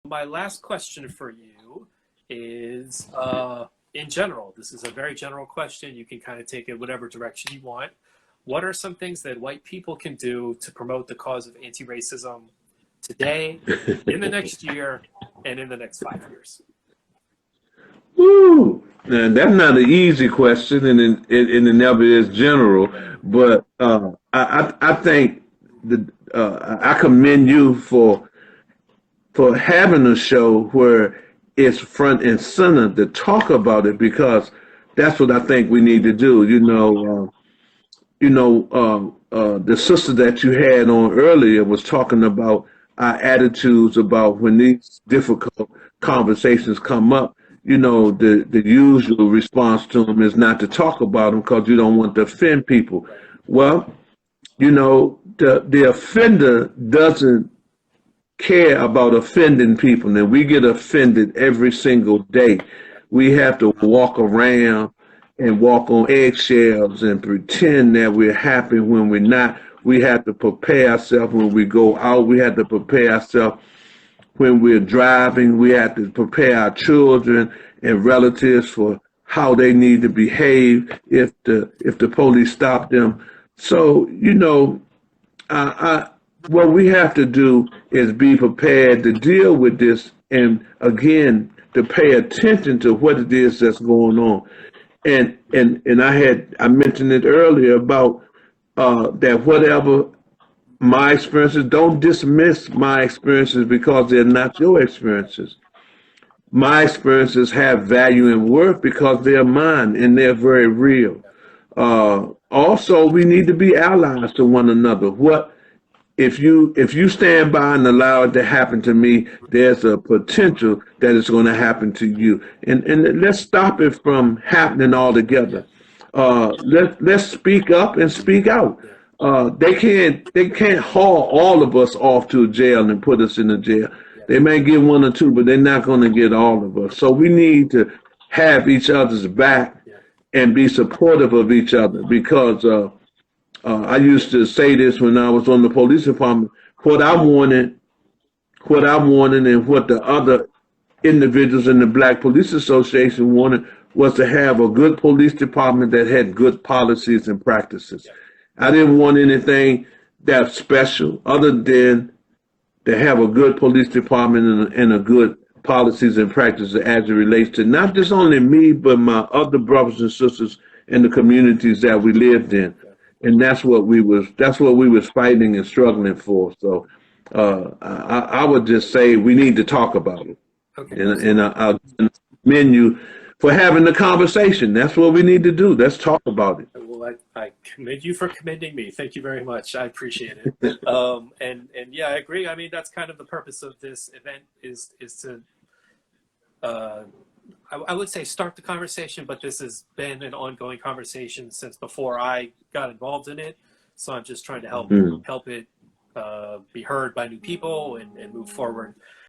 My last question for you is, in general, this is a very general question. You can kind of take it whatever direction you want. What are some things that white people can do to promote the cause of anti-racism today, in the next year, and in the next 5 years? Woo! Now, that's not an easy question, and it never is general. But I think I commend you for having a show where it's front and center to talk about it because that's what I think we need to do. The sister that you had on earlier was talking about our attitudes about when these difficult conversations come up. The usual response to them is not to talk about them because you don't want to offend people. Right. Well, the offender doesn't care about offending people, and we get offended every single day. We have to walk around and walk on eggshells and pretend that we're happy when we're not. We have to prepare ourselves when we go out. We have to prepare ourselves when we're driving. We have to prepare our children and relatives for how they need to behave if the police stop them. So what we have to do is be prepared to deal with this, and again to pay attention to what it is that's going on. And I mentioned it earlier about that whatever my experiences, don't dismiss my experiences because they're not your experiences. My experiences have value and worth because they're mine and they're very real. Also, we need to be allies to one another. What if you stand by and allow it to happen to me, there's a potential that it's going to happen to you. And let's stop it from happening Yeah. altogether. Let's speak up and speak out. Yeah. They can't haul all of us off to jail and put us in the jail. Yeah. They may get one or two, but they're not going to get all of us. So we need to have each other's back Yeah. and be supportive of each other because I used to say this when I was on the police department. What I wanted, and what the other individuals in the Black Police Association wanted was to have a good police department that had good policies and practices. Yeah. I didn't want anything that's special other than to have a good police department and a good policies and practices as it relates to not just only me, but my other brothers and sisters in the communities that we lived in. Okay. And that's what we was fighting and struggling for. So I would just say we need to talk about it. Okay. And I commend you for having the conversation. That's what we need to do. Let's talk about it. Well, I commend you for commending me. Thank you very much. I appreciate it. And yeah, I agree. I mean, that's kind of the purpose of this event is to uh, I would say start the conversation, but this has been an ongoing conversation since before I got involved in it. So I'm just trying to help Mm. help it be heard by new people and move forward.